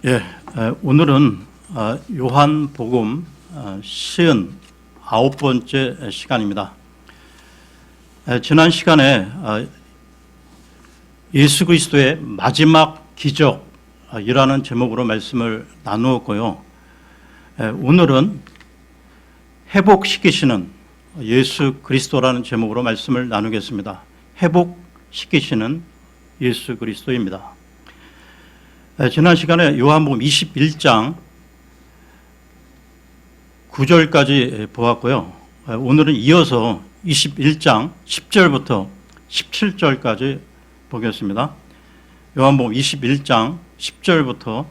예, 오늘은 요한복음 59번째 시간입니다. 지난 시간에 예수 그리스도의 마지막 기적이라는 제목으로 말씀을 나누었고요. 오늘은 회복시키시는 예수 그리스도라는 제목으로 말씀을 나누겠습니다. 회복시키시는 예수 그리스도입니다. 지난 시간에 요한복음 21장 9절까지 보았고요. 오늘은 이어서 21장 10절부터 17절까지 보겠습니다. 요한복음 21장 10절부터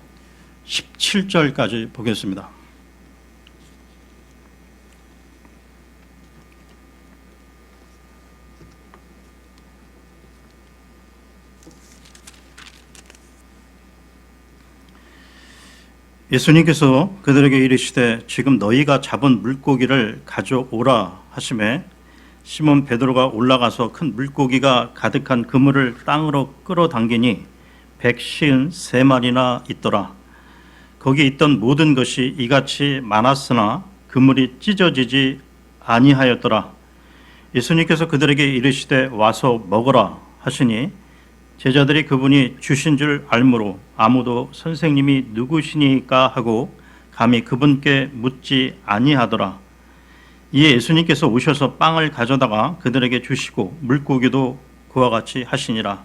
17절까지 보겠습니다. 예수님께서 그들에게 이르시되 지금 너희가 잡은 물고기를 가져오라 하시매 시몬 베드로가 올라가서 큰 물고기가 가득한 그물을 땅으로 끌어당기니 153마리나 있더라. 거기 있던 모든 것이 이같이 많았으나 그물이 찢어지지 아니하였더라. 예수님께서 그들에게 이르시되 와서 먹으라 하시니 제자들이 그분이 주신 줄 알므로 아무도 선생님이 누구시니까 하고 감히 그분께 묻지 아니하더라. 이에 예수님께서 오셔서 빵을 가져다가 그들에게 주시고 물고기도 그와 같이 하시니라.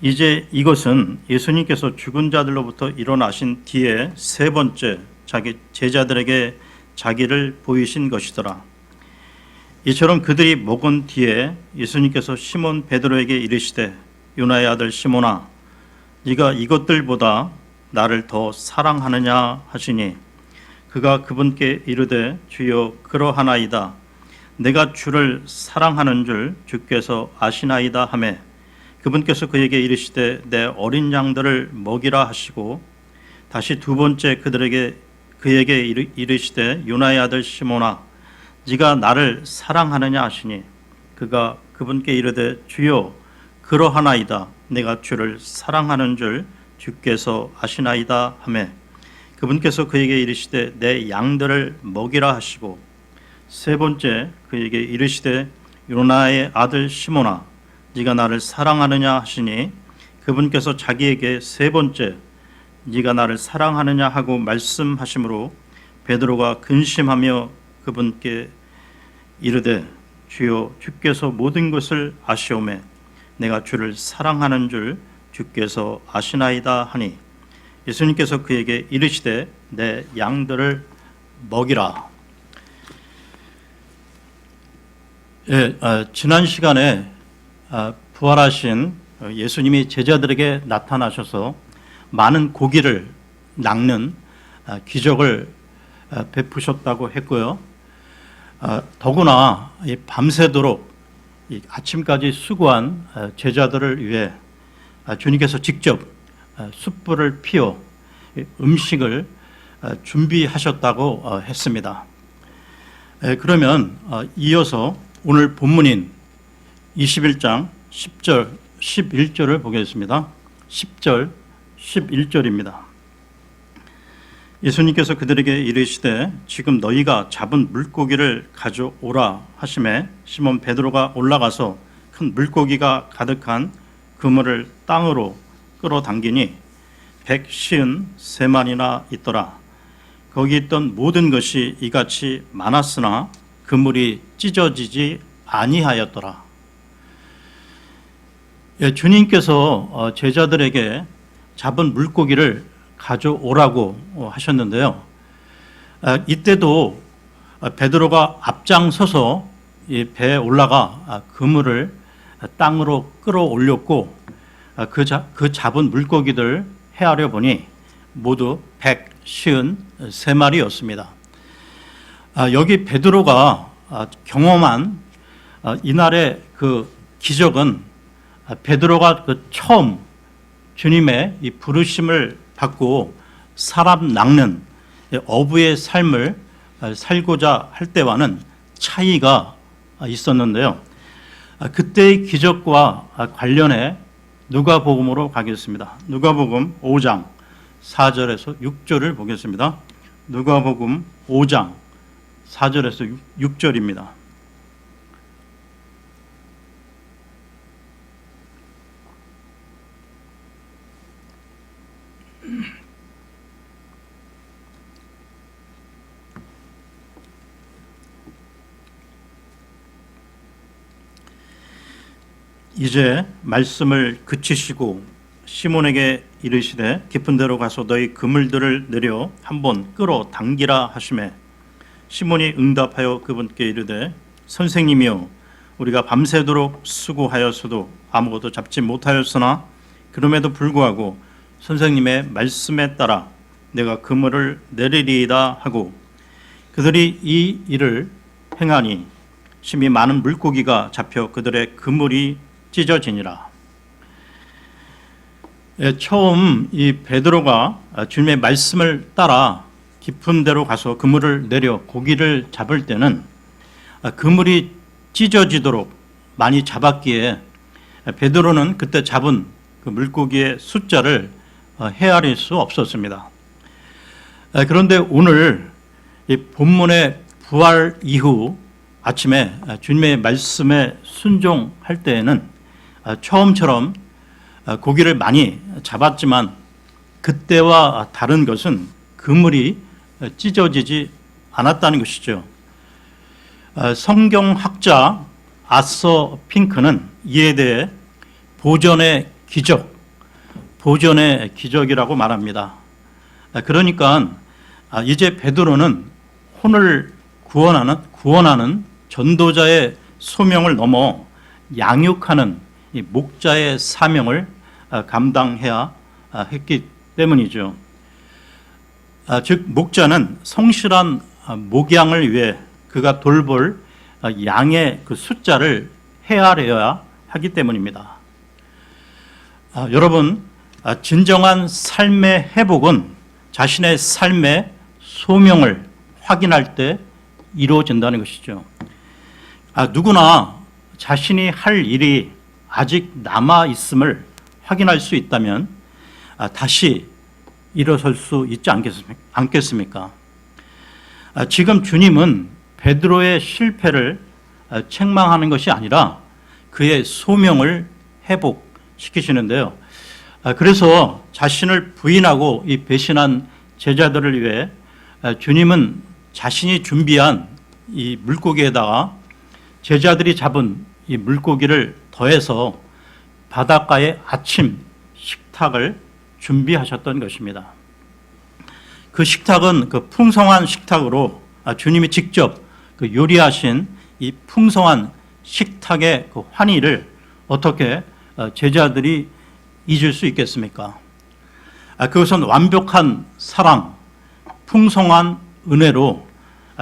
이제 이것은 예수님께서 죽은 자들로부터 일어나신 뒤에 세 번째 자기 제자들에게 자기를 보이신 것이더라. 이처럼 그들이 먹은 뒤에 예수님께서 시몬 베드로에게 이르시되 요나의 아들 시몬아 네가 이것들보다 나를 더 사랑하느냐 하시니 그가 그분께 이르되 주여 그러하나이다. 내가 주를 사랑하는 줄 주께서 아시나이다 하매 그분께서 그에게 이르시되 내 어린 양들을 먹이라 하시고 다시 두 번째 그에게 이르시되 요나의 아들 시몬아 네가 나를 사랑하느냐 하시니 그가 그분께 이르되 주여 그러하나이다. 내가 주를 사랑하는 줄 주께서 아시나이다 하매 그분께서 그에게 이르시되 내 양들을 먹이라 하시고 세 번째 그에게 이르시되 요나의 아들 시몬아 네가 나를 사랑하느냐 하시니 그분께서 자기에게 세 번째 네가 나를 사랑하느냐 하고 말씀하시므로 베드로가 근심하며 그분께 이르되 주여 주께서 모든 것을 아시오매 내가 주를 사랑하는 줄 주께서 아시나이다 하니 예수님께서 그에게 이르시되 내 양들을 먹이라. 지난 시간에 부활하신 예수님이 제자들에게 나타나셔서 많은 고기를 낚는 기적을 베푸셨다고 했고요. 더구나 밤새도록 아침까지 수고한 제자들을 위해 주님께서 직접 숯불을 피워 음식을 준비하셨다고 했습니다. 그러면 이어서 오늘 본문인 21장 10절, 11절을 보겠습니다. 10절, 11절입니다. 예수님께서 그들에게 이르시되 지금 너희가 잡은 물고기를 가져오라 하시매 시몬 베드로가 올라가서 큰 물고기가 가득한 그물을 땅으로 끌어당기니 153마리나 있더라. 거기 있던 모든 것이 이같이 많았으나 그물이 찢어지지 아니하였더라. 주님께서 제자들에게 잡은 물고기를 가져오라고 하셨는데요. 이때도 베드로가 앞장서서 배에 올라가 그물을 땅으로 끌어올렸고 그 잡은 물고기들 헤아려 보니 모두 153마리였습니다. 여기 베드로가 경험한 이날의 그 기적은 베드로가 처음 주님의 이 부르심을 받고 사람 낚는 어부의 삶을 살고자 할 때와는 차이가 있었는데요. 그때의 기적과 관련해 누가복음으로 가겠습니다. 누가복음 5장 4절에서 6절을 보겠습니다. 누가복음 5장 4절에서 6절입니다. 이제 말씀을 그치시고 시몬에게 이르시되 깊은 데로 가서 너희 그물들을 내려 한번 끌어 당기라 하시매 시몬이 응답하여 그분께 이르되 선생님이여 우리가 밤새도록 수고하였어도 아무것도 잡지 못하였으나 그럼에도 불구하고 선생님의 말씀에 따라 내가 그물을 내리리이다 하고 그들이 이 일을 행하니 심히 많은 물고기가 잡혀 그들의 그물이 찢어지니라. 처음 이 베드로가 주님의 말씀을 따라 깊은 데로 가서 그물을 내려 고기를 잡을 때는 그물이 찢어지도록 많이 잡았기에 베드로는 그때 잡은 그 물고기의 숫자를 헤아릴 수 없었습니다. 그런데 오늘 이 본문의 부활 이후 아침에 주님의 말씀에 순종할 때에는 처음처럼 고기를 많이 잡았지만 그때와 다른 것은 그물이 찢어지지 않았다는 것이죠. 성경학자 아서 핑크는 이에 대해 보전의 기적이라고 말합니다. 그러니까 이제 베드로는 혼을 구원하는 전도자의 소명을 넘어 양육하는 이 목자의 사명을 감당해야 했기 때문이죠. 즉 목자는 성실한 목양을 위해 그가 돌볼 양의 그 숫자를 헤아려야 하기 때문입니다. 여러분, 진정한 삶의 회복은 자신의 삶의 소명을 확인할 때 이루어진다는 것이죠. 누구나 자신이 할 일이 아직 남아 있음을 확인할 수 있다면 다시 일어설 수 있지 않겠습니까? 지금 주님은 베드로의 실패를 책망하는 것이 아니라 그의 소명을 회복시키시는데요. 그래서 자신을 부인하고 이 배신한 제자들을 위해 주님은 자신이 준비한 이 물고기에다가 제자들이 잡은 이 물고기를 더해서 바닷가의 아침 식탁을 준비하셨던 것입니다. 그 식탁은 그 풍성한 식탁으로 주님이 직접 그 요리하신 이 풍성한 식탁의 그 환희를 어떻게 제자들이 잊을 수 있겠습니까? 그것은 완벽한 사랑, 풍성한 은혜로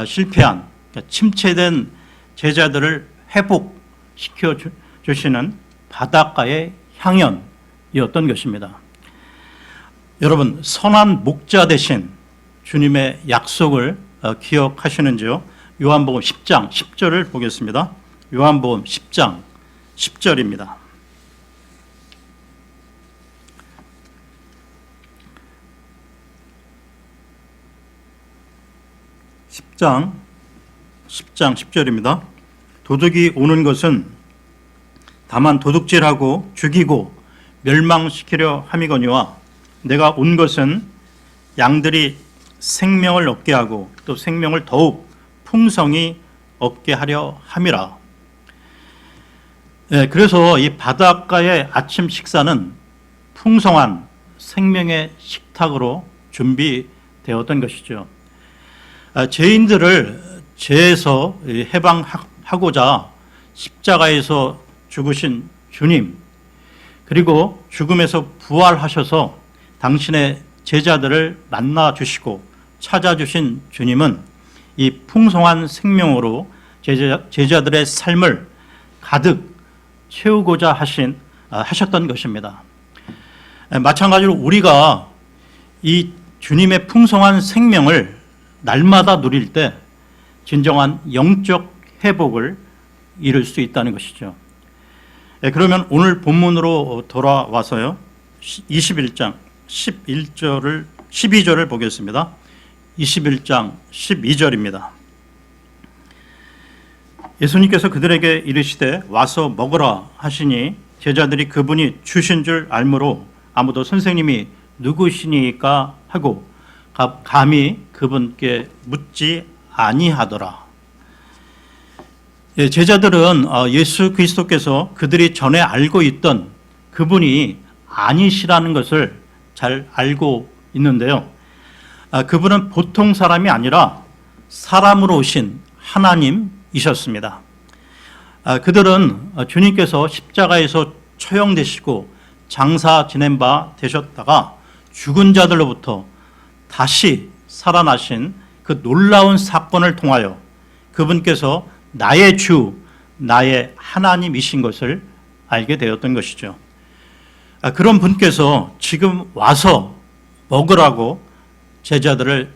실패한 침체된 제자들을 회복시켜 주시는 바닷가의 향연이었던 것입니다. 여러분, 선한 목자 대신 주님의 약속을 기억하시는지요? 요한복음 10장 10절을 보겠습니다. 요한복음 10장 10절입니다. (10장 10절입니다) 도둑이 오는 것은 다만 도둑질하고 죽이고 멸망시키려 함이거니와 내가 온 것은 양들이 생명을 얻게 하고 또 생명을 더욱 풍성히 얻게 하려 함이라. 그래서 이 바닷가의 아침 식사는 풍성한 생명의 식탁으로 준비되었던 것이죠. 죄인들을 죄에서 해방하고자 십자가에서 죽으신 주님, 그리고 죽음에서 부활하셔서 당신의 제자들을 만나주시고 찾아주신 주님은 이 풍성한 생명으로 제자들의 삶을 가득 채우고자 하셨던 것입니다. 마찬가지로 우리가 이 주님의 풍성한 생명을 날마다 누릴 때 진정한 영적 회복을 이룰 수 있다는 것이죠. 그러면 오늘 본문으로 돌아와서요, 21장 11절을 12절을 보겠습니다. 21장 12절입니다. 예수님께서 그들에게 이르시되 와서 먹으라 하시니 제자들이 그분이 주신 줄 알므로 아무도 선생님이 누구시니까 하고 감히 그분께 묻지 아니하더라. 제자들은 예수 그리스도께서 그들이 전에 알고 있던 그분이 아니시라는 것을 잘 알고 있는데요. 그분은 보통 사람이 아니라 사람으로 오신 하나님이셨습니다. 그들은 주님께서 십자가에서 처형되시고 장사 지낸 바 되셨다가 죽은 자들로부터 다시 살아나신 그 놀라운 사건을 통하여 그분께서 나의 주, 나의 하나님이신 것을 알게 되었던 것이죠. 그런 분께서 지금 와서 먹으라고 제자들을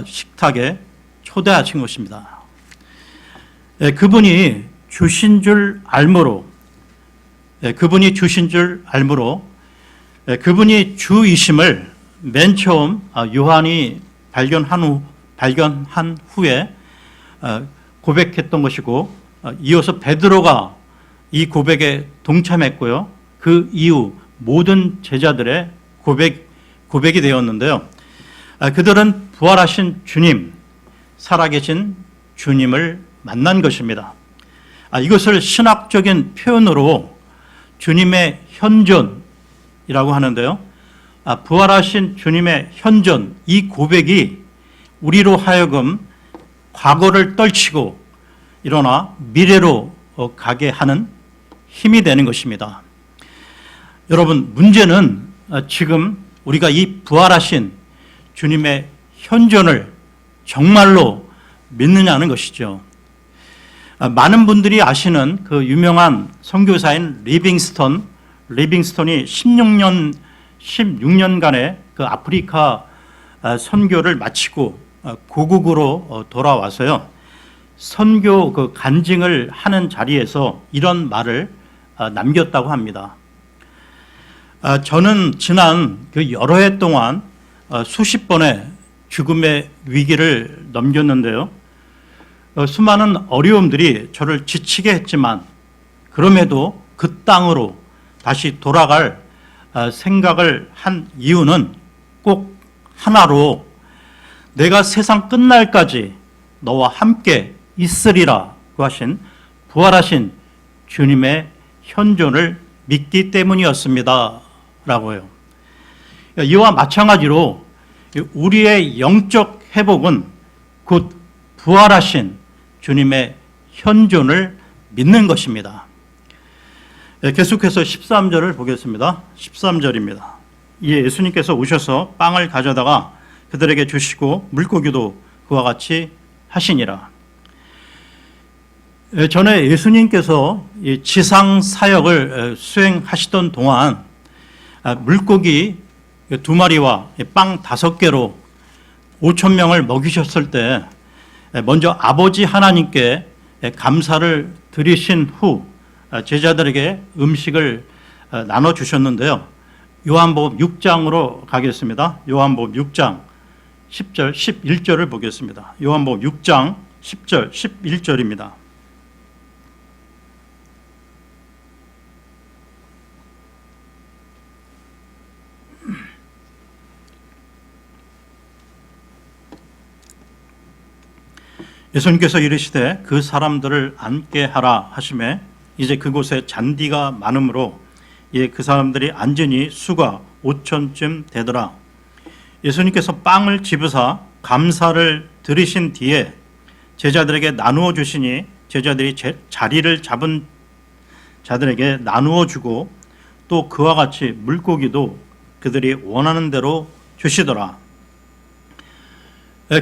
식탁에 초대하신 것입니다. 그분이 주신 줄 알므로 그분이 주이심을 맨 처음 요한이 발견한 후에 고백했던 것이고, 이어서 베드로가 이 고백에 동참했고요. 그 이후 모든 제자들의 고백이 되었는데요. 그들은 부활하신 주님, 살아계신 주님을 만난 것입니다. 이것을 신학적인 표현으로 주님의 현존이라고 하는데요. 부활하신 주님의 현존, 이 고백이 우리로 하여금 과거를 떨치고 일어나 미래로 가게 하는 힘이 되는 것입니다. 여러분, 문제는 지금 우리가 이 부활하신 주님의 현존을 정말로 믿느냐는 것이죠. 많은 분들이 아시는 그 유명한 선교사인 리빙스턴이 16년간의 그 아프리카 선교를 마치고 고국으로 돌아와서요. 선교 그 간증을 하는 자리에서 이런 말을 남겼다고 합니다. 저는 지난 그 여러 해 동안 수십 번의 죽음의 위기를 넘겼는데요. 수많은 어려움들이 저를 지치게 했지만 그럼에도 그 땅으로 다시 돌아갈 생각을 한 이유는 꼭 하나로 내가 세상 끝날까지 너와 함께 있으리라고 하신 부활하신 주님의 현존을 믿기 때문이었습니다. 라고요. 이와 마찬가지로 우리의 영적 회복은 곧 부활하신 주님의 현존을 믿는 것입니다. 계속해서 13절을 보겠습니다. 13절입니다. 이에 예수님께서 오셔서 빵을 가져다가 그들에게 주시고 물고기도 그와 같이 하시니라. 전에 예수님께서 지상 사역을 수행하시던 동안 물고기 2마리와 빵 5개로 5천 명을 먹이셨을 때 먼저 아버지 하나님께 감사를 드리신 후 제자들에게 음식을 나눠주셨는데요. 요한복음 6장으로 가겠습니다. 요한복음 6장 10절, 11절을 보겠습니다. 요한복음 6장 10절, 11절입니다. 예수님께서 이르시되 그 사람들을 앉게 하라 하시매 이제 그곳에 잔디가 많으므로 그 사람들이 앉으니 수가 5천쯤 되더라. 예수님께서 빵을 집으사 감사를 드리신 뒤에 제자들에게 나누어 주시니 제자들이 자리를 잡은 자들에게 나누어 주고 또 그와 같이 물고기도 그들이 원하는 대로 주시더라.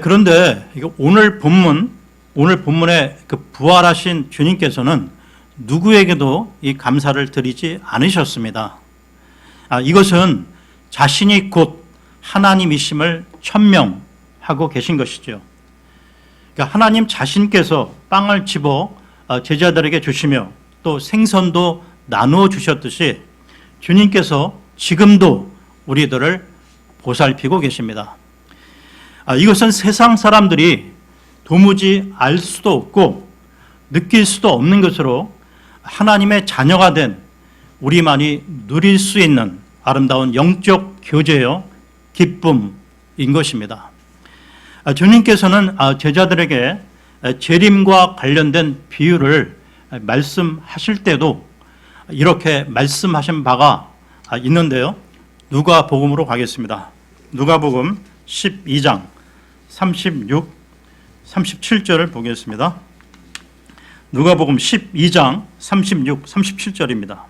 그런데 오늘 본문의 그 부활하신 주님께서는 누구에게도 이 감사를 드리지 않으셨습니다. 이것은 자신이 곧 하나님이심을 천명하고 계신 것이죠. 그러니까 하나님 자신께서 빵을 집어 제자들에게 주시며 또 생선도 나누어 주셨듯이 주님께서 지금도 우리들을 보살피고 계십니다. 이것은 세상 사람들이 도무지 알 수도 없고 느낄 수도 없는 것으로 하나님의 자녀가 된 우리만이 누릴 수 있는 아름다운 영적 교제요 기쁨인 것입니다. 주님께서는 제자들에게 재림과 관련된 비유를 말씀하실 때도 이렇게 말씀하신 바가 있는데요. 누가복음으로 가겠습니다. 누가복음 12장 36, 37절을 보겠습니다. 누가복음 12장 36, 37절입니다.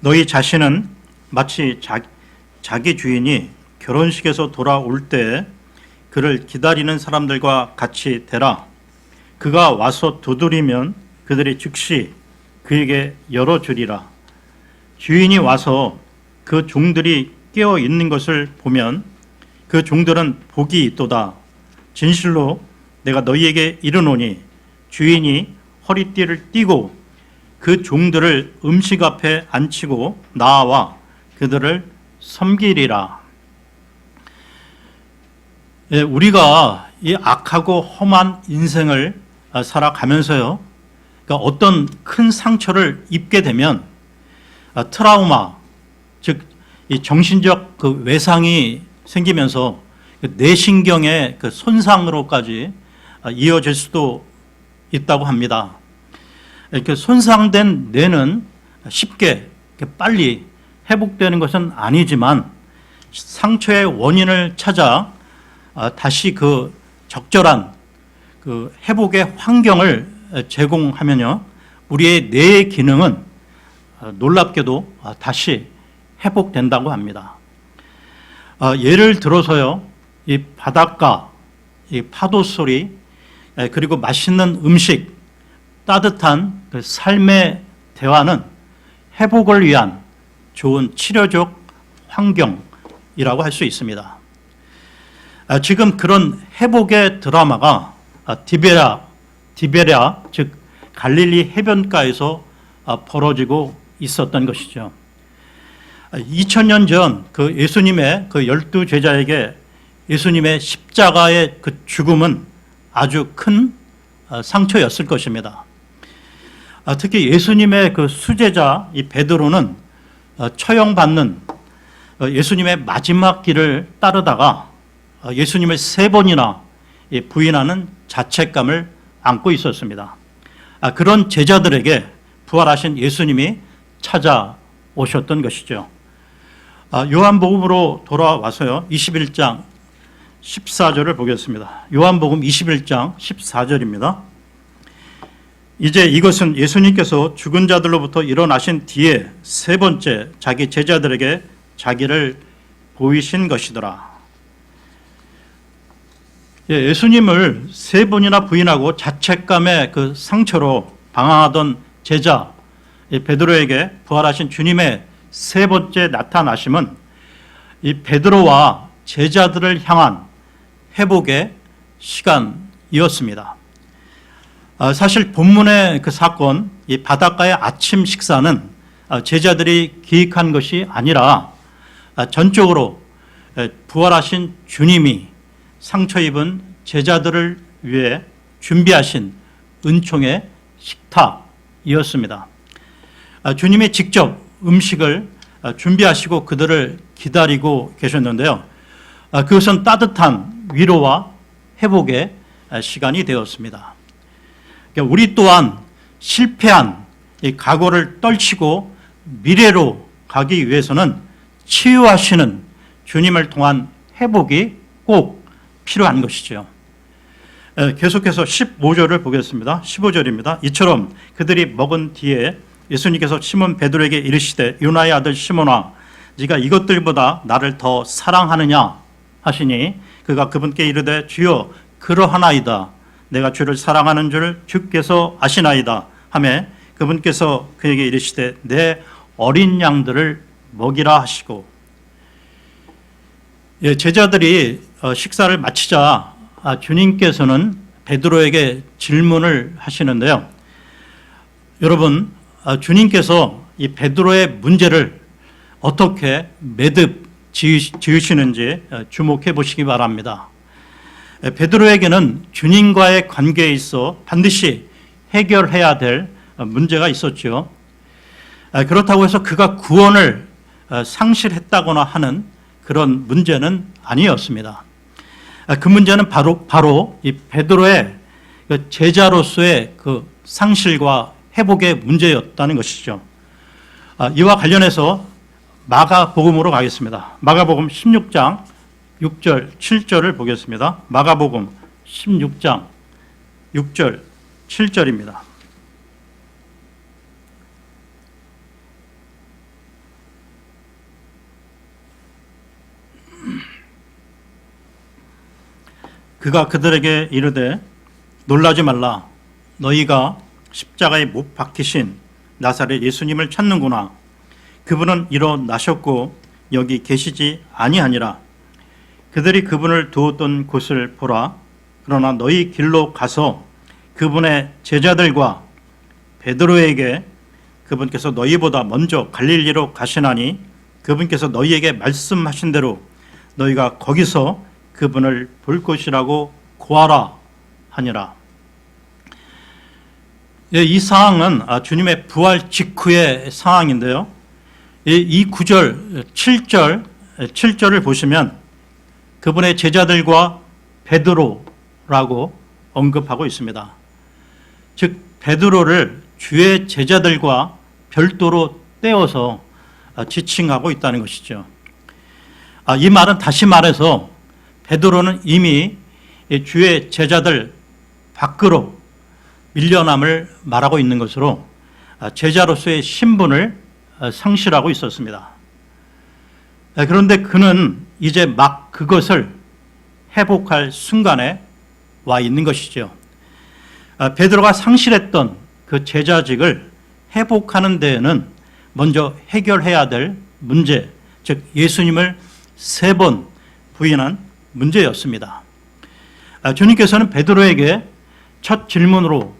너희 자신은 마치 자기 주인이 결혼식에서 돌아올 때 그를 기다리는 사람들과 같이 되라. 그가 와서 두드리면 그들이 즉시 그에게 열어주리라. 주인이 와서 그 종들이 깨어 있는 것을 보면 그 종들은 복이 있도다. 진실로 내가 너희에게 이르노니 주인이 허리띠를 띠고 그 종들을 음식 앞에 앉히고 나와 그들을 섬기리라. 우리가 이 악하고 험한 인생을 살아가면서요, 그러니까 어떤 큰 상처를 입게 되면 트라우마, 즉 이 정신적 그 외상이 생기면서 뇌신경의 그 손상으로까지 이어질 수도 있다고 합니다. 이렇게 손상된 뇌는 쉽게 빨리 회복되는 것은 아니지만 상처의 원인을 찾아 다시 그 적절한 그 회복의 환경을 제공하면요, 우리의 뇌의 기능은 놀랍게도 다시 회복된다고 합니다. 예를 들어서요, 이 바닷가, 이 파도 소리, 그리고 맛있는 음식, 따뜻한 그 삶의 대화는 회복을 위한 좋은 치료적 환경이라고 할 수 있습니다. 지금 그런 회복의 드라마가 디베랴, 즉 갈릴리 해변가에서 벌어지고 있었던 것이죠. 2000년 전 그 예수님의 그 12 제자에게 예수님의 십자가의 그 죽음은 아주 큰 상처였을 것입니다. 특히 예수님의 그 수제자 이 베드로는 처형받는 예수님의 마지막 길을 따르다가 예수님을 3번이나 부인하는 자책감을 안고 있었습니다. 그런 제자들에게 부활하신 예수님이 찾아오셨던 것이죠. 요한복음으로 돌아와서요, 21장 14절을 보겠습니다. 요한복음 21장 14절입니다. 이제 이것은 예수님께서 죽은 자들로부터 일어나신 뒤에 3번째 자기 제자들에게 자기를 보이신 것이더라. 예수님을 3번이나 부인하고 자책감의 그 상처로 방황하던 제자 베드로에게 부활하신 주님의 3번째 나타나심은 이 베드로와 제자들을 향한 회복의 시간이었습니다. 사실 본문의 그 사건, 이 바닷가의 아침 식사는 제자들이 기획한 것이 아니라 전적으로 부활하신 주님이 상처 입은 제자들을 위해 준비하신 은총의 식탁이었습니다. 주님이 직접 음식을 준비하시고 그들을 기다리고 계셨는데요. 그것은 따뜻한 위로와 회복의 시간이 되었습니다. 우리 또한 실패한 이 과거를 떨치고 미래로 가기 위해서는 치유하시는 주님을 통한 회복이 꼭 필요한 것이죠. 계속해서 15절을 보겠습니다. 15절입니다. 이처럼 그들이 먹은 뒤에 예수님께서 시몬 베드로에게 이르시되 요나의 아들 시몬아 네가 이것들보다 나를 더 사랑하느냐 하시니 그가 그분께 이르되 주여 그러하나이다. 내가 주를 사랑하는 줄 주께서 아시나이다 하매 그분께서 그에게 이르시되 내 어린 양들을 먹이라 하시고, 제자들이 식사를 마치자 주님께서는 베드로에게 질문을 하시는데요. 여러분, 주님께서 이 베드로의 문제를 어떻게 매듭 지으시는지 주목해 보시기 바랍니다. 베드로에게는 주님과의 관계에 있어 반드시 해결해야 될 문제가 있었죠. 그렇다고 해서 그가 구원을 상실했다거나 하는 그런 문제는 아니었습니다. 그 문제는 바로 이 베드로의 제자로서의 그 상실과 회복의 문제였다는 것이죠. 이와 관련해서 마가복음으로 가겠습니다. 마가복음 16장 6절, 7절을 보겠습니다. 마가복음 16장 6절, 7절입니다. 그가 그들에게 이르되 놀라지 말라. 너희가 십자가에 못 박히신 나사렛 예수님을 찾는구나. 그분은 일어나셨고 여기 계시지 아니하니라. 그들이 그분을 두었던 곳을 보라. 그러나 너희 길로 가서 그분의 제자들과 베드로에게 그분께서 너희보다 먼저 갈릴리로 가시나니 그분께서 너희에게 말씀하신 대로 너희가 거기서 그분을 볼 것이라고 고하라 하니라. 이 상황은 주님의 부활 직후의 상황인데요. 이 9절, 7절을 보시면 그분의 제자들과 베드로라고 언급하고 있습니다. 즉 베드로를 주의 제자들과 별도로 떼어서 지칭하고 있다는 것이죠. 이 말은 다시 말해서 베드로는 이미 주의 제자들 밖으로 밀려남을 말하고 있는 것으로 제자로서의 신분을 상실하고 있었습니다. 그런데 그는 이제 막 그것을 회복할 순간에 와 있는 것이죠. 베드로가 상실했던 그 제자직을 회복하는 데에는 먼저 해결해야 될 문제, 즉 예수님을 3번 부인한 문제였습니다. 주님께서는 베드로에게 첫 질문으로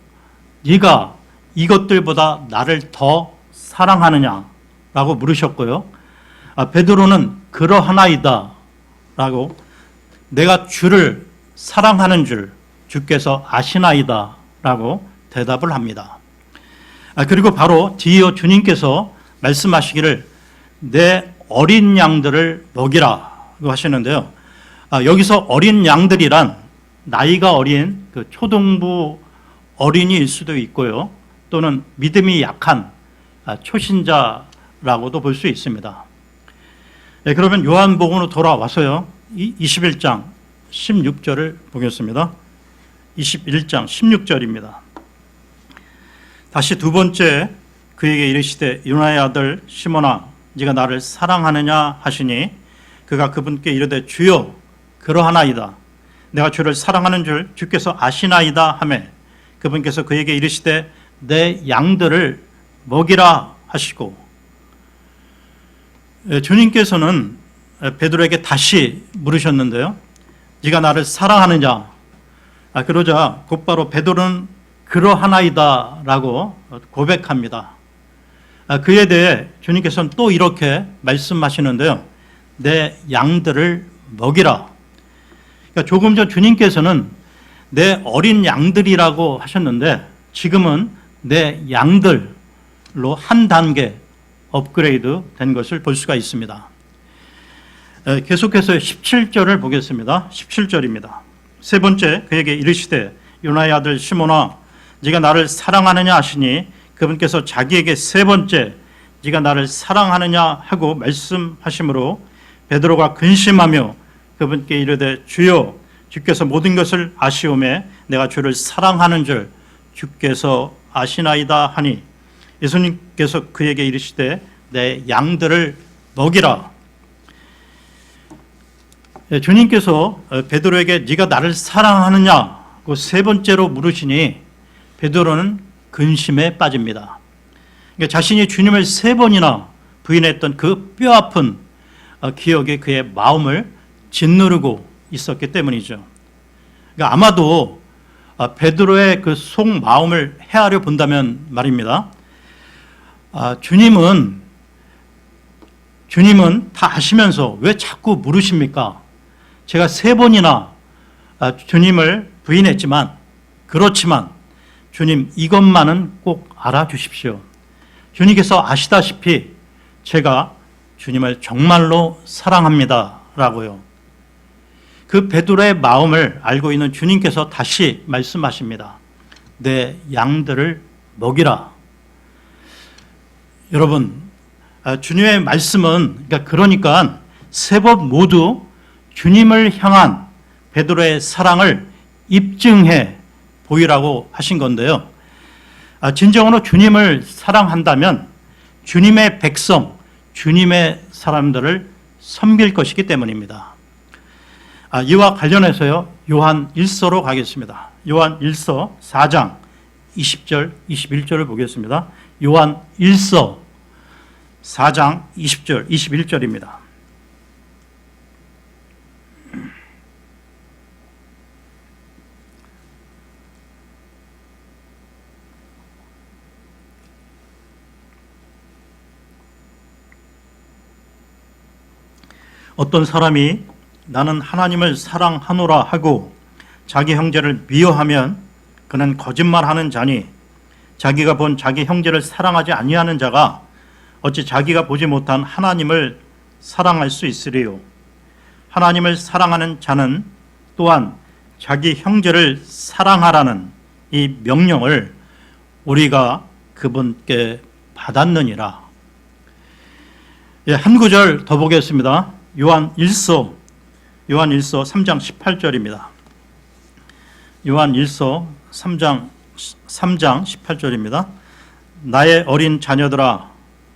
네가 이것들보다 나를 더 사랑하느냐라고 물으셨고요. 베드로는 그러하나이다 라고 내가 주를 사랑하는 줄 주께서 아시나이다 라고 대답을 합니다. 그리고 바로 뒤이어 주님께서 말씀하시기를 내 어린 양들을 먹이라고 하시는데요. 여기서 어린 양들이란 나이가 어린 그 초등부 어린이일 수도 있고요. 또는 믿음이 약한 초신자라고도 볼 수 있습니다. 그러면 요한복음으로 돌아와서요. 21장 16절을 보겠습니다. 21장 16절입니다. 다시 두 번째 그에게 이르시되 요나의 아들 시몬아 네가 나를 사랑하느냐 하시니 그가 그분께 이르되 주여 그러하나이다. 내가 주를 사랑하는 줄 주께서 아시나이다 하매 그분께서 그에게 이르시되 내 양들을 먹이라 하시고 주님께서는 베드로에게 다시 물으셨는데요. 네가 나를 사랑하느냐? 그러자 곧바로 베드로는 그러하나이다 라고 고백합니다. 그에 대해 주님께서는 또 이렇게 말씀하시는데요. 내 양들을 먹이라. 그러니까 조금 전 주님께서는 내 어린 양들이라고 하셨는데 지금은 내 양들로 한 단계 업그레이드 된 것을 볼 수가 있습니다. 계속해서 17절을 보겠습니다. 17절입니다. 세 번째 그에게 이르시되 요나의 아들 시몬아 네가 나를 사랑하느냐 하시니 그분께서 자기에게 세 번째 네가 나를 사랑하느냐 하고 말씀하시므로 베드로가 근심하며 그분께 이르되 주여 주께서 모든 것을 아시오매 내가 주를 사랑하는 줄 주께서 아시나이다 하니 예수님께서 그에게 이르시되 내 양들을 먹이라. 주님께서 베드로에게 네가 나를 사랑하느냐고 세 번째로 물으시니 베드로는 근심에 빠집니다. 그러니까 자신이 주님을 세 번이나 부인했던 그 뼈아픈 기억이 그의 마음을 짓누르고 있었기 때문이죠. 그러니까 아마도 베드로의 그 속마음을 헤아려 본다면 말입니다. 주님은 다 아시면서 왜 자꾸 물으십니까? 제가 3번이나 주님을 부인했지만, 그렇지만 주님 이것만은 꼭 알아주십시오. 주님께서 아시다시피 제가 주님을 정말로 사랑합니다 라고요. 그 베드로의 마음을 알고 있는 주님께서 다시 말씀하십니다. 내 양들을 먹이라. 여러분, 주님의 말씀은 그러니까 3번 모두 주님을 향한 베드로의 사랑을 입증해 보이라고 하신 건데요. 진정으로 주님을 사랑한다면 주님의 백성, 주님의 사람들을 섬길 것이기 때문입니다. 이와 관련해서요, 요한 1서로 가겠습니다. 요한 1서 4장 20절, 21절을 보겠습니다. 요한 1서 4장 20절, 21절입니다. 어떤 사람이 나는 하나님을 사랑하노라 하고 자기 형제를 미워하면 그는 거짓말하는 자니 자기가 본 자기 형제를 사랑하지 아니하는 자가 어찌 자기가 보지 못한 하나님을 사랑할 수 있으리요. 하나님을 사랑하는 자는 또한 자기 형제를 사랑하라는 이 명령을 우리가 그분께 받았느니라. 한 구절 더 보겠습니다. 요한 1서 3장 18절입니다. 요한 1서 3장 18절입니다. 나의 어린 자녀들아,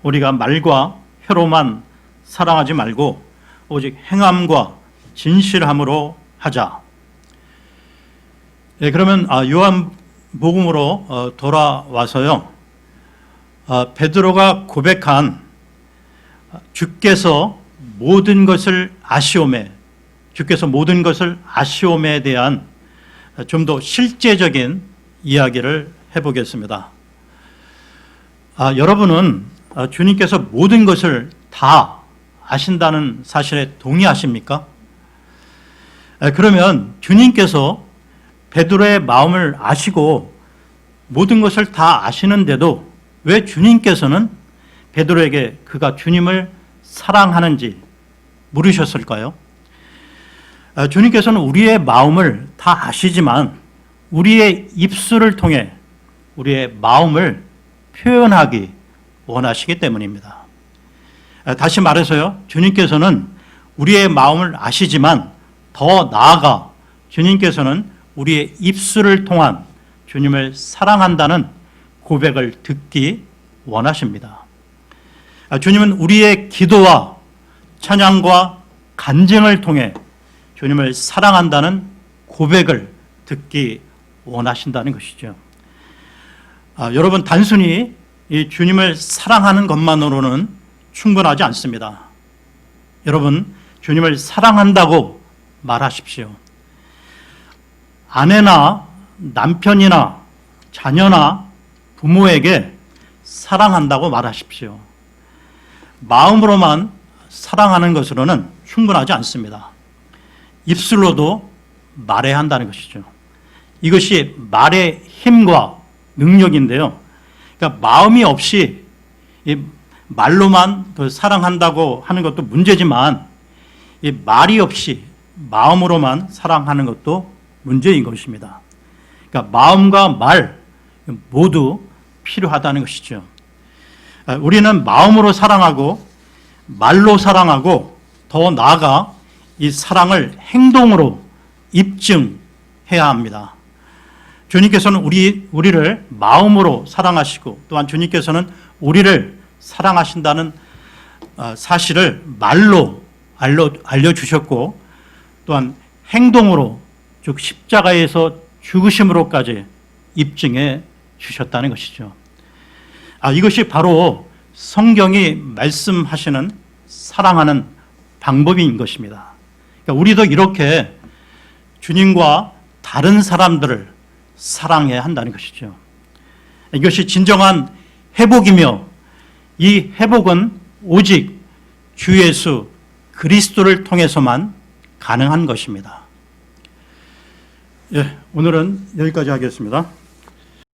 우리가 말과 혀로만 사랑하지 말고 오직 행함과 진실함으로 하자. 그러면 요한복음으로 돌아와서요, 베드로가 고백한 주께서 모든 것을 아시오매, 주께서 모든 것을 아시오매에 대한 좀 더 실제적인 이야기를 해보겠습니다. 여러분은 주님께서 모든 것을 다 아신다는 사실에 동의하십니까? 그러면 주님께서 베드로의 마음을 아시고 모든 것을 다 아시는데도 왜 주님께서는 베드로에게 그가 주님을 사랑하는지 물으셨을까요? 주님께서는 우리의 마음을 다 아시지만 우리의 입술을 통해 우리의 마음을 표현하기 원하시기 때문입니다. 다시 말해서요, 주님께서는 우리의 마음을 아시지만 더 나아가 주님께서는 우리의 입술을 통한 주님을 사랑한다는 고백을 듣기 원하십니다. 주님은 우리의 기도와 찬양과 간증을 통해 주님을 사랑한다는 고백을 듣기 원하신다는 것이죠. 여러분, 단순히 이 주님을 사랑하는 것만으로는 충분하지 않습니다. 여러분, 주님을 사랑한다고 말하십시오. 아내나 남편이나 자녀나 부모에게 사랑한다고 말하십시오. 마음으로만 사랑하는 것으로는 충분하지 않습니다. 입술로도 말해야 한다는 것이죠. 이것이 말의 힘과 능력인데요. 그러니까 마음이 없이 말로만 사랑한다고 하는 것도 문제지만 이 말이 없이 마음으로만 사랑하는 것도 문제인 것입니다. 그러니까 마음과 말 모두 필요하다는 것이죠. 우리는 마음으로 사랑하고 말로 사랑하고 더 나아가 이 사랑을 행동으로 입증해야 합니다. 주님께서는 우리를 마음으로 사랑하시고 또한 주님께서는 우리를 사랑하신다는 사실을 말로 알려주셨고 또한 행동으로 즉 십자가에서 죽으심으로까지 입증해 주셨다는 것이죠. 이것이 바로 성경이 말씀하시는 사랑하는 방법인 것입니다. 그러니까 우리도 이렇게 주님과 다른 사람들을 사랑해야 한다는 것이죠. 이것이 진정한 회복이며 이 회복은 오직 주 예수 그리스도를 통해서만 가능한 것입니다. 예, 오늘은 여기까지 하겠습니다.